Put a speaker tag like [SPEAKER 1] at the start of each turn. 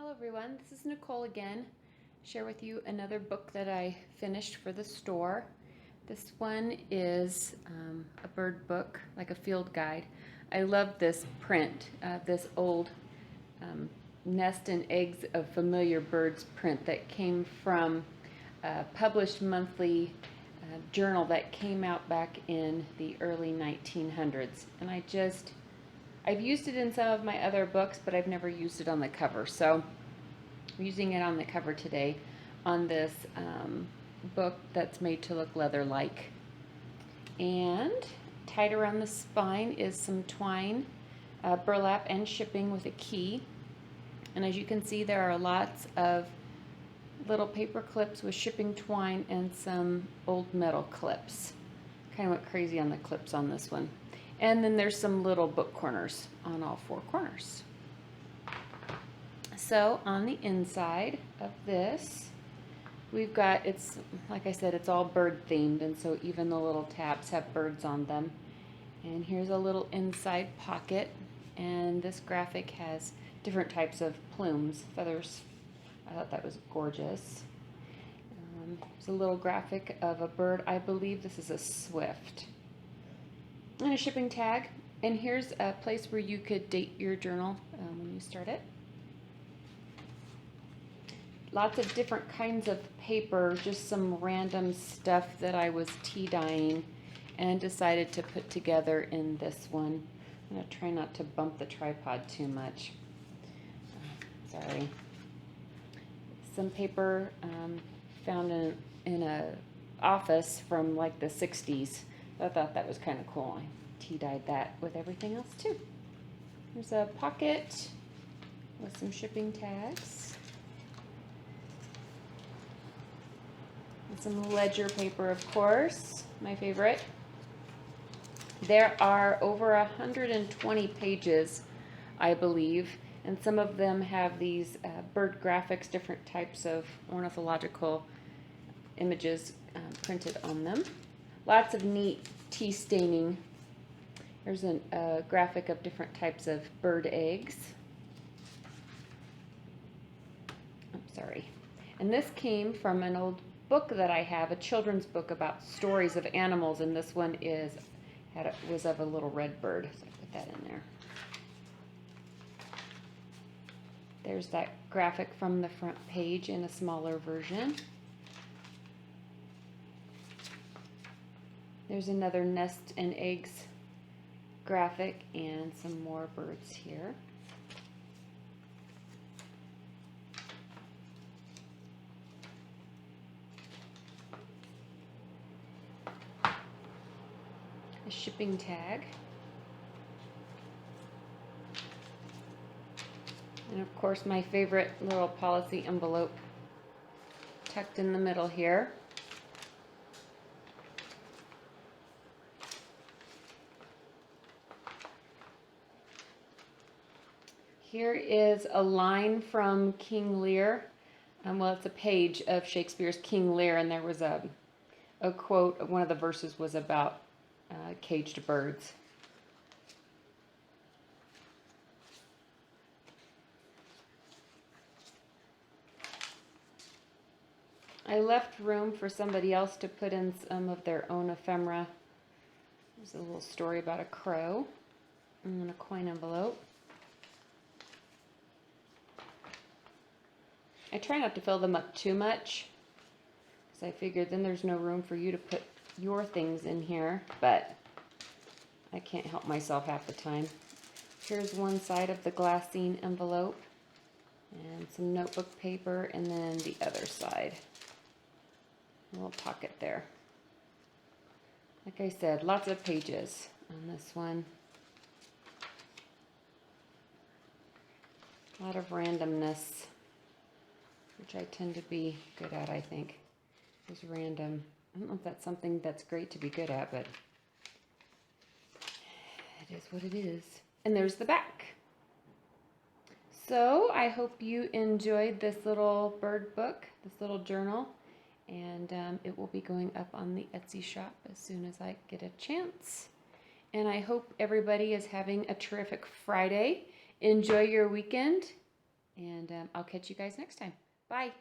[SPEAKER 1] Hello everyone, this is Nicole again. Share with you another book that I finished for the store. This one is a bird book, like a field guide. I love this print, this old nest and eggs of familiar birds print that came from a published monthly journal that came out back in the early 1900s. And I've used it in some of my other books, but I've never used it on the cover. So I'm using it on the cover today on this book that's made to look leather-like. And tied around the spine is some twine, burlap, and shipping with a key. And as you can see, there are lots of little paper clips with shipping twine and some old metal clips. Kind of went crazy on the clips on this one. And then there's some little book corners on all four corners. So on the inside of this, we've got, it's like I said, it's all bird themed, and so even the little tabs have birds on them. And here's a little inside pocket, and this graphic has different types of plumes, feathers. I thought that was gorgeous. It's a little graphic of a bird. I believe this is a swift. And a shipping tag, and here's a place where you could date your journal when you start it. Lots of different kinds of paper, just some random stuff that I was tea dyeing and decided to put together in this one. I'm going to try not to bump the tripod too much. Sorry. Some paper found in a office from like the 60s. I thought that was kind of cool. I tea-dyed that with everything else too. There's a pocket with some shipping tags. And some ledger paper, of course, my favorite. There are over 120 pages, I believe, and some of them have these bird graphics, different types of ornithological images printed on them. Lots of neat tea staining. There's a graphic of different types of bird eggs. I'm sorry. And this came from an old book that I have, a children's book about stories of animals, and this one was of a little red bird, so I put that in there. There's that graphic from the front page in a smaller version. There's another nest and eggs graphic and some more birds here. A shipping tag. And of course my favorite little policy envelope tucked in the middle here. Here is a line from King Lear. Well, it's a page of Shakespeare's King Lear, and there was a quote. One of the verses was about caged birds. I left room for somebody else to put in some of their own ephemera. There's a little story about a crow and a coin envelope. I try not to fill them up too much, because I figured then there's no room for you to put your things in here, but I can't help myself half the time. Here's one side of the glassine envelope, and some notebook paper, and then the other side. A little pocket there. Like I said, lots of pages on this one. A lot of randomness, which I tend to be good at, I think. Is random. I don't know if that's something that's great to be good at, but it is what it is. And there's the back. So I hope you enjoyed this little bird book, this little journal, and it will be going up on the Etsy shop as soon as I get a chance. And I hope everybody is having a terrific Friday. Enjoy your weekend. And I'll catch you guys next time. Bye.